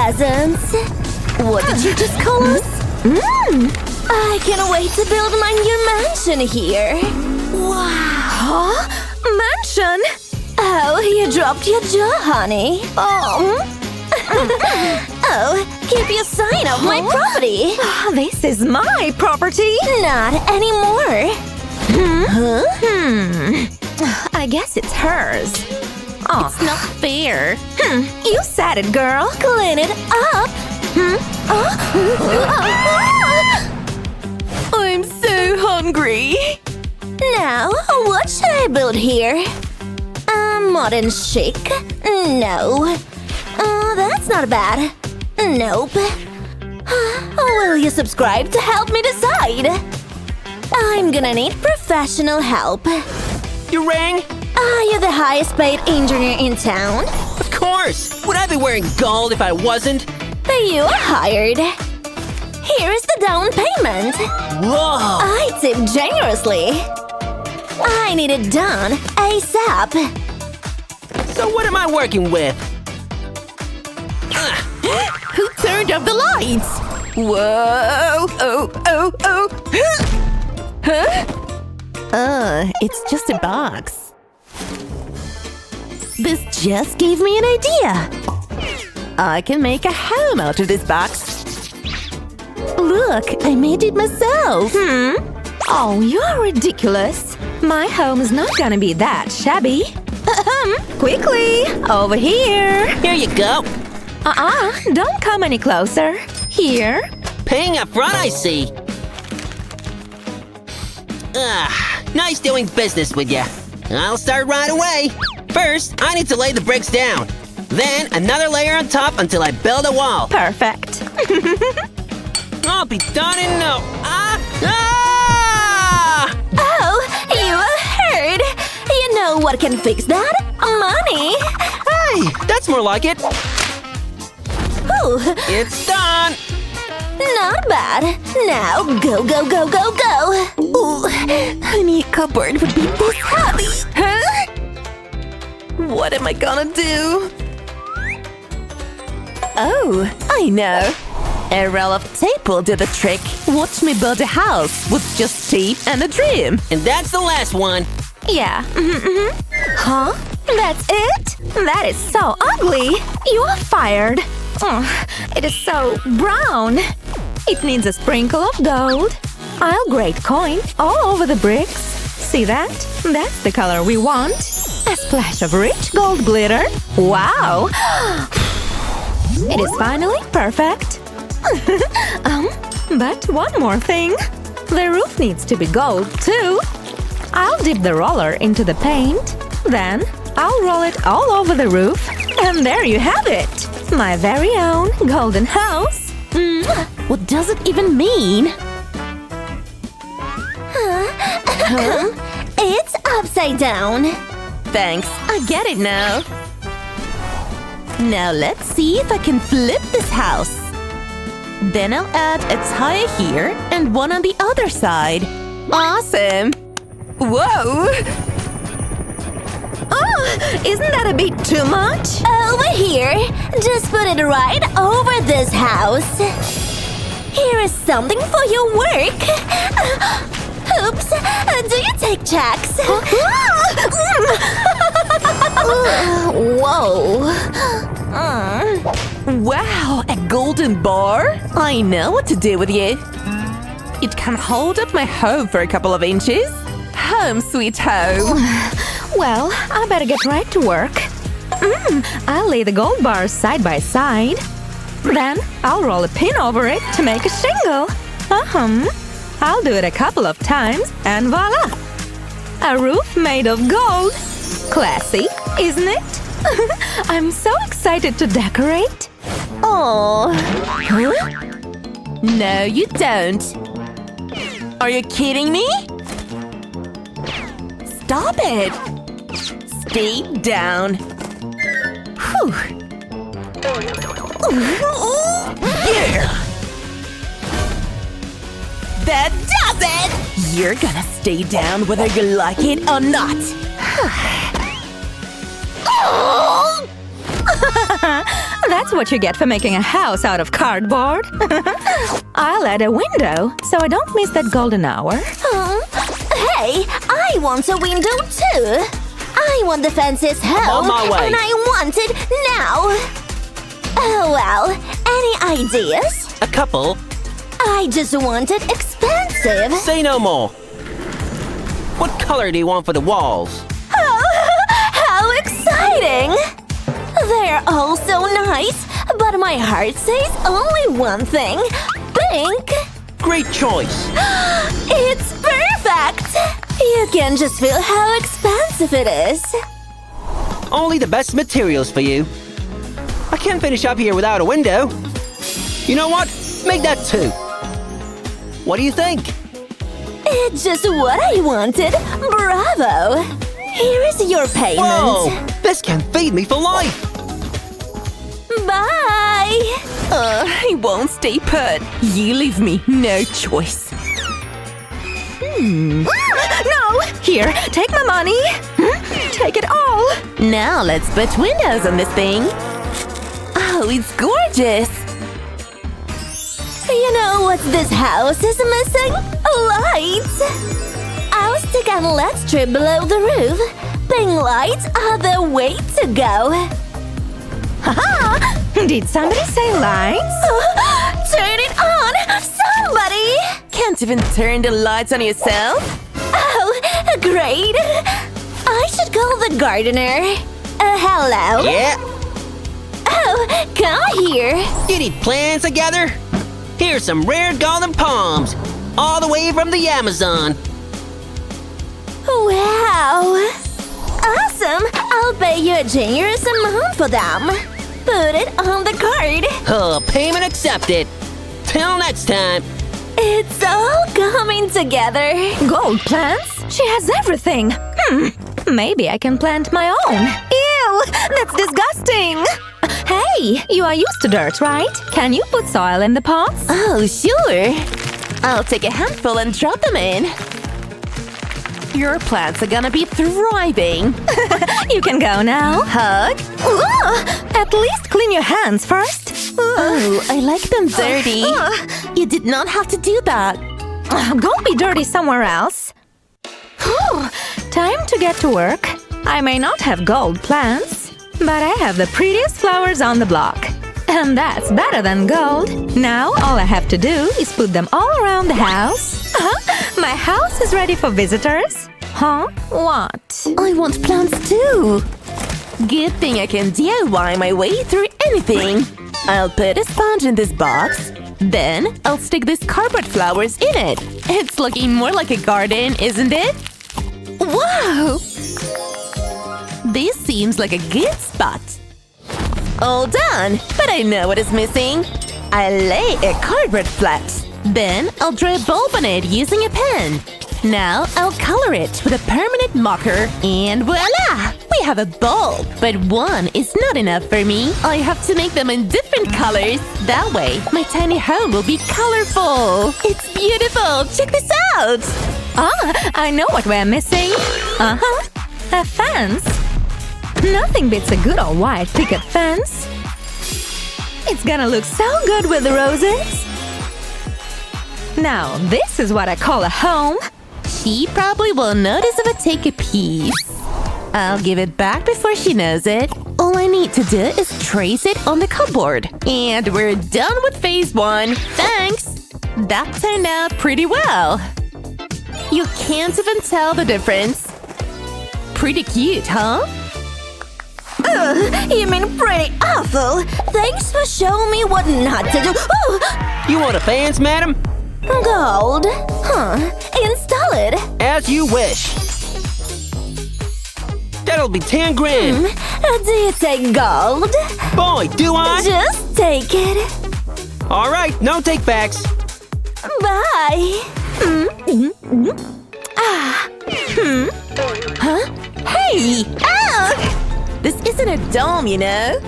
peasants. What did you just call us? I can't wait to build my new mansion here. Wow. Huh? Mansion? Oh, you dropped your jaw, honey. Oh, keep your sign off my property. This is my property. Not anymore. I guess it's hers. Oh, It's not fair. you said it, girl. Clean it up. I'm so hungry. Now, what should I build here? Modern chic? No. That's not bad. Nope. Will you subscribe to help me decide? I'm gonna need professional help. You rang? Are you the highest paid engineer in town? Of course! Would I be wearing gold if I wasn't? You are hired. Here is the down payment. Whoa! I tip generously. I need it done ASAP. So what am I working with? Who turned off the lights? Whoa! Oh! Huh? It's just a box. This just gave me an idea. I can make a home out of this box. Look, I made it myself. Oh, you're ridiculous. My home is not gonna be that shabby. Quickly, over here. Here you go. Don't come any closer. Here. Paying up front, I see. Nice doing business with you. I'll start right away. First, I need to lay the bricks down. Then, another layer on top until I build a wall. Perfect. I'll be done in no… Oh, you are hurt. You know what can fix that? Money. Hey, that's more like it. Ooh, It's done. not bad. Now, go. Ooh, I knew a cupboard would be this heavy. Huh? What am I gonna do? Oh, I know. A roll of tape will do the trick. Watch me build a house with just tape and a dream. And that's the last one. Yeah. Huh? That's it? That is so ugly. You are fired. It is so brown. It needs a sprinkle of gold. I'll grate coin all over the bricks. See that? That's the color we want. A splash of rich gold glitter. Wow! It is finally perfect. But one more thing. The roof needs to be gold too. I'll dip the roller into the paint. Then I'll roll it all over the roof. And there you have it. My very own golden house. What does it even mean? It's upside down. Thanks, I get it now. Now let's see if I can flip this house. Then I'll add a tire here and one on the other side. Awesome! Whoa! Oh, isn't that a bit too much? Over here. Just put it right over this house. Here is something for your work. Oops. Do you take checks? Whoa! Wow, a golden bar? I know what to do with you. It can hold up my home for a couple of inches. Home sweet home. Well, I better get right to work. I'll lay the gold bars side by side. Then I'll roll a pin over it to make a shingle. I'll do it a couple of times and voila! A roof made of gold. Classy, isn't it? I'm so excited to decorate. Oh. Huh? No, you don't. Are you kidding me? Stop it! Stay down. Whew. Yeah! That does it! You're gonna stay down whether you like it or not. That That's what you get for making a house out of cardboard. I'll add a window so I don't miss that golden hour. Hey, I want a window too. I want the fences held, on my way. and I want it now. Oh well, any ideas? A couple. I just want it expensive. Say no more. What color do you want for the walls? Oh, how exciting! They're all so nice, but my heart says only one thing. Pink! Great choice. It's perfect! You can just feel how expensive it is. Only the best materials for you. I can't finish up here without a window. You know what? Make that 2. What do you think? It's just what I wanted. Bravo! Here is your payment. Whoa! This can feed me for life. Bye! I won't stay put. You leave me no choice. No! Here, take my money. Take it all. Now let's put windows on this thing. Oh, it's gorgeous. You know what this house is missing? Lights! I'll stick an LED strip below the roof. Pink lights are the way to go. Haha! Did somebody say lights? Turn it on! Somebody! Can't even turn the lights on yourself? Oh, great! I should call the gardener. Hello? Yeah. Oh, come here. You need plants together? Here's some rare golden palms, all the way from the Amazon. Wow! Awesome! I'll pay you a generous amount for them. Put it on the card. Oh, payment accepted. Till next time. It's all coming together. Gold plants? She has everything. Maybe I can plant my own. Ew! That's disgusting! Hey, you are used to dirt, right? Can you put soil in the pots? Oh, sure. I'll take a handful and drop them in. Your plants are gonna be thriving. You can go now. Hug. At least clean your hands first. Oh, I like them dirty. You did not have to do that. Go be dirty somewhere else. Time to get to work. I may not have gold plants, but I have the prettiest flowers on the block. And that's better than gold. Now all I have to do is put them all around the house. My house is ready for visitors. Huh? What? I want plants too. Good thing I can DIY my way through anything. I'll put a sponge in this box. Then I'll stick these cardboard flowers in it. It's looking more like a garden, isn't it? Wow! This seems like a good spot. All done, but I know what is missing. I lay a cardboard flat. Then I'll draw a bulb on it using a pen. Now I'll color it with a permanent marker, and voila! We have a bulb, but one is not enough for me. I have to make them in different colors. That way, my tiny home will be colorful. It's beautiful! Check this out! I know what we're missing. A fence. Nothing beats a good old white picket fence. It's gonna look so good with the roses. Now, this is what I call a home. She probably will notice if I take a piece. I'll give it back before she knows it. All I need to do is trace it on the cupboard. And we're done with phase 1. Thanks! That turned out pretty well. You can't even tell the difference. Pretty cute, huh? You mean pretty awful. Thanks for showing me what not to do. Oh! You want a fence, madam? Gold. Install it. As you wish. That'll be 10 grand. Do you take gold? Boy, do I? Just take it. All right, no take-backs. Bye. Huh? Hey! This isn't a dome, you know?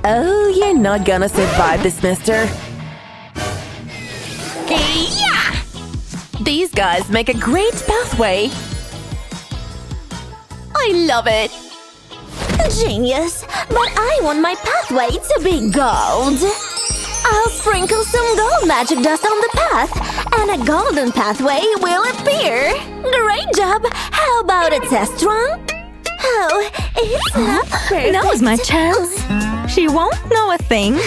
Oh, you're not gonna survive this, mister. Yeah! These guys make a great pathway. I love it. Genius! But I want my pathway to be gold. I'll sprinkle some gold magic dust on the path, and a golden pathway will appear. Great job! How about a test run? Oh, it's not perfect. That was my chance. She won't know a thing.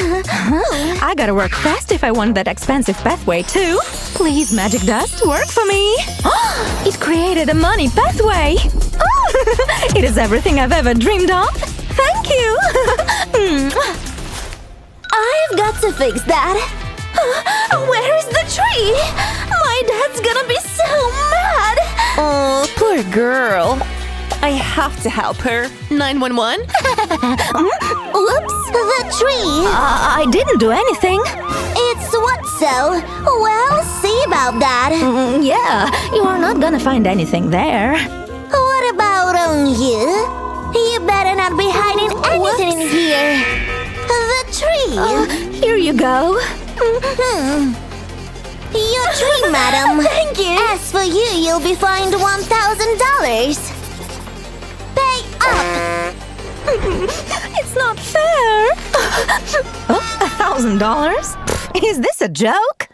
I gotta work fast if I want that expensive pathway too. Please, magic dust, work for me. It created a money pathway. It is everything I've ever dreamed of. Thank you. I've got to fix that. Where's the tree? My dad's gonna be so mad. Oh, poor girl. I have to help her. 911? Whoops, the tree. I didn't do anything. It's what so? Well, see about that. Yeah, you are not gonna find anything there. What about on you? You better not be hiding anything in here. The tree. Here you go. Your tree, madam. Thank you. As for you, you'll be fined $1,000. Pay up. It's not fair. $1,000? Is this a joke?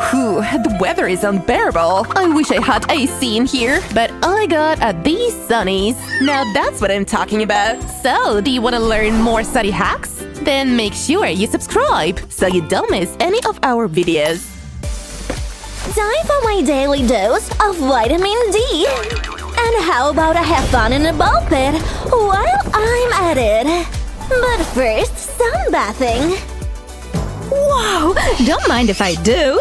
Whew, the weather is unbearable. I wish I had AC in here, but all I got are these sunnies. Now that's what I'm talking about. So, do you want to learn more study hacks? Then make sure you subscribe so you don't miss any of our videos. Time for my daily dose of vitamin D. And how about I have fun in a ball pit while I'm at it? But first, sunbathing. Wow, don't mind if I do.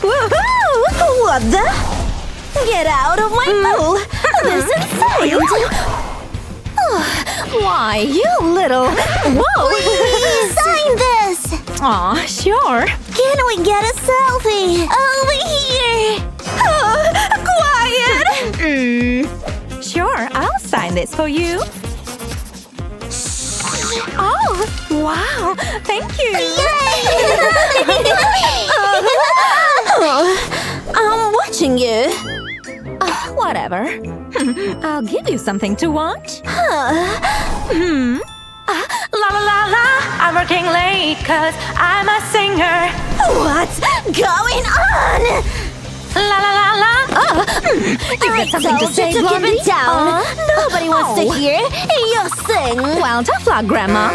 Woohoo! What the? Get out of my pool! This is insane! Why, you little... Whoa! Please sign this! Aw, sure. Can we get a selfie? Over here! Quiet! Sure, I'll sign this for you. Oh, wow, thank you. I'm watching you. Whatever. I'll give you something to watch. La la la la, I'm working late 'cause I'm a singer. What's going on? La la la la. You've got something to say, to keep Blondie? it down. Nobody wants to hear you sing. Well, tough luck, Grandma.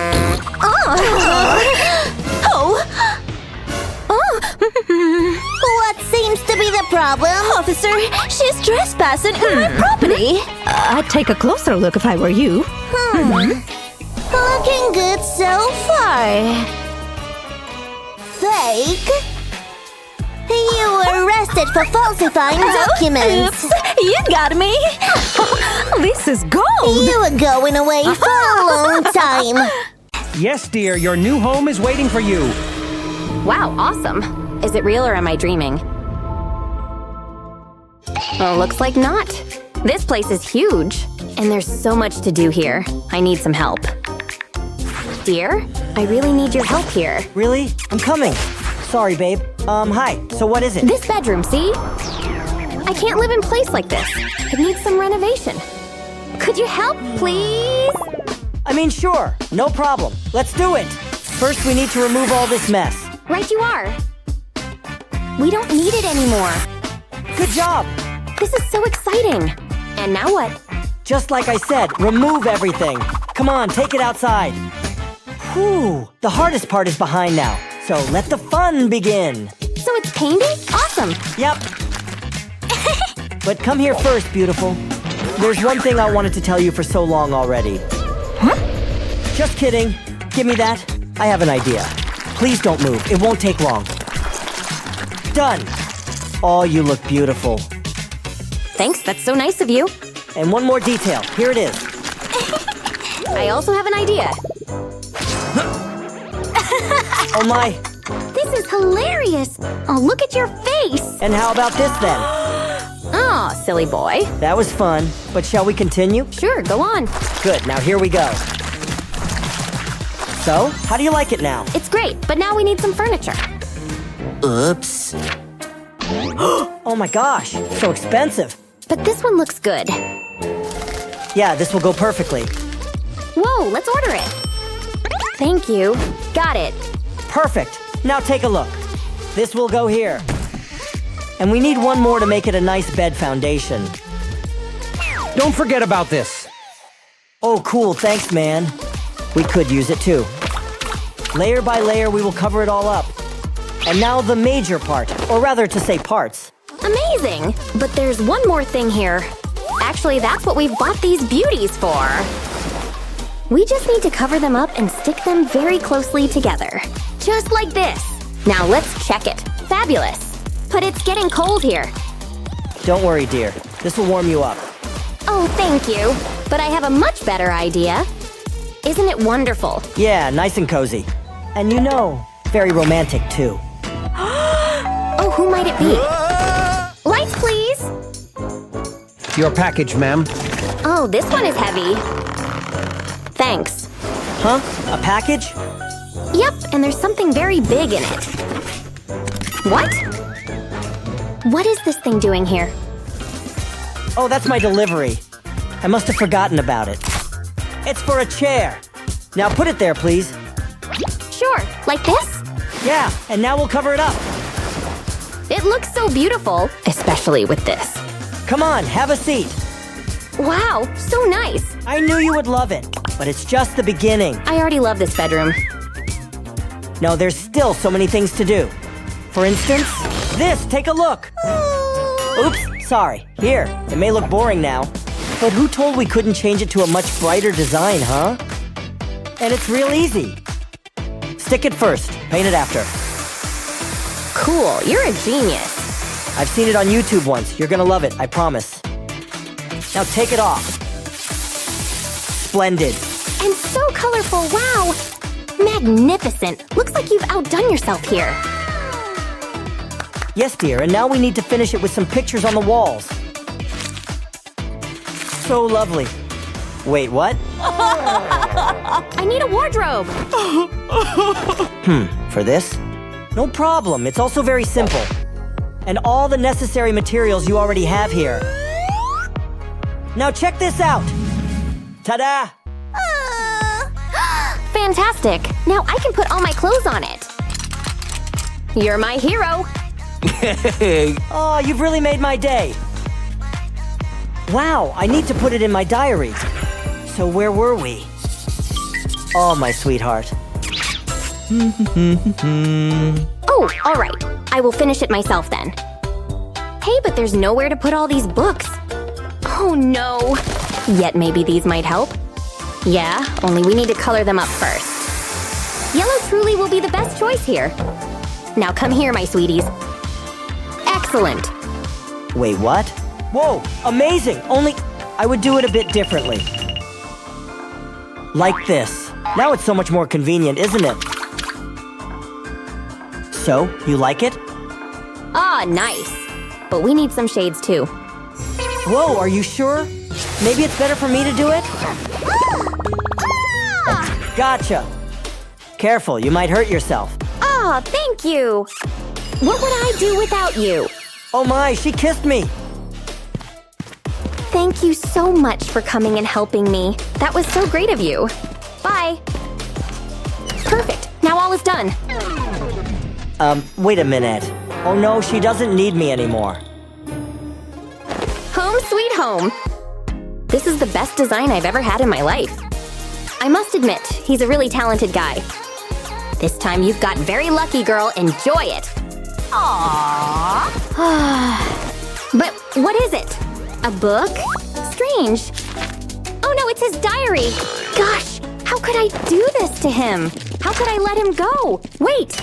What seems to be the problem? Officer, she's trespassing on my property. I'd take a closer look if I were you. Looking good so far. Fake? You were arrested for falsifying documents. Oops, you got me. This is gold. You were going away for a long time. Yes, dear, your new home is waiting for you. Wow, awesome. Is it real or am I dreaming? Well, looks like not. This place is huge, and there's so much to do here. I need some help. Dear, I really need your help here. Really? I'm coming. Sorry, babe. Hi. So what is it? This bedroom, see? I can't live in place like this. It needs some renovation. Could you help, please? I mean, sure. No problem. Let's do it. First, we need to remove all this mess. Right you are. We don't need it anymore. Good job. This is so exciting. And now what? Just like I said, remove everything. Come on, take it outside. Whew. The hardest part is behind now. So let the fun begin. So it's painting? Awesome. Yep. But come here first, beautiful. There's one thing I wanted to tell you for so long already. Huh? Just kidding. Give me that. I have an idea. Please don't move. It won't take long. Done. Oh, you look beautiful. Thanks, that's so nice of you. And one more detail. Here it is. I also have an idea. Oh my. This is hilarious. Oh, look at your face. And how about this then? Oh, silly boy. That was fun. But shall we continue? Sure, go on. Good. Now here we go. So, how do you like it now? It's great, but now we need some furniture. Oops. Oh my gosh. So expensive. But this one looks good. Yeah, this will go perfectly. Whoa, let's order it. Thank you. Got it. Perfect. Now take a look. This will go here. And we need one more to make it a nice bed foundation. Don't forget about this. Oh, cool. Thanks, man. We could use it too. Layer by layer, we will cover it all up. And now the major part, or rather to say parts. Amazing! But there's one more thing here. Actually, that's what we've bought these beauties for. We just need to cover them up and stick them very closely together. Just like this. Now let's check it. Fabulous. But it's getting cold here. Don't worry, dear. This will warm you up. Oh, thank you. But I have a much better idea. Isn't it wonderful? Yeah, nice and cozy. And you know, very romantic too. Oh, who might it be? Lights, please! Your package, ma'am. Oh, this one is heavy. Thanks. Huh? A package? Yep, and there's something very big in it. What? What is this thing doing here? Oh, that's my delivery. I must have forgotten about it. It's for a chair. Now put it there, please. Sure, like this? Yeah, and now we'll cover it up. It looks so beautiful, especially with this. Come on, have a seat. Wow, so nice. I knew you would love it, but it's just the beginning. I already love this bedroom. No, there's still so many things to do. For instance, this, take a look. Oops, sorry. Here, it may look boring now, but who told we couldn't change it to a much brighter design, huh? And it's real easy. Stick it first, paint it after. Cool, you're a genius. I've seen it on YouTube once. You're gonna love it, I promise. Now take it off. Splendid. And so colorful, wow! Magnificent. Looks like you've outdone yourself here. Yes, dear, and now we need to finish it with some pictures on the walls. So lovely. Wait, what? I need a wardrobe. For this? No problem, it's also very simple. And all the necessary materials you already have here. Now check this out! Ta-da! Fantastic. Now I can put all my clothes on it. You're my hero. Oh, you've really made my day. Wow, I need to put it in my diary. So where were we? Oh, my sweetheart. Oh, all right. I will finish it myself then. Hey, but there's nowhere to put all these books. Oh no. Yet maybe these might help. Yeah, only we need to color them up first. Yellow truly will be the best choice here. Now come here, my sweeties. Excellent. Wait, what? Whoa, amazing! Only I would do it a bit differently. Like this. Now it's so much more convenient, isn't it? So, you like it? Ah, nice. But we need some shades too. Whoa, are you sure? Maybe it's better for me to do it? Gotcha. Careful, you might hurt yourself. Ah, thank you. What would I do without you? Oh my, she kissed me. Thank you so much for coming and helping me. That was so great of you. Bye. Perfect. Now all is done. Wait a minute. Oh no, she doesn't need me anymore. Home sweet home. This is the best design I've ever had in my life. I must admit, he's a really talented guy. This time you've got very lucky, girl. Enjoy it. Aww. But what is it? A book? Strange. Oh no, it's his diary. Gosh, how could I do this to him? How could I let him go? Wait.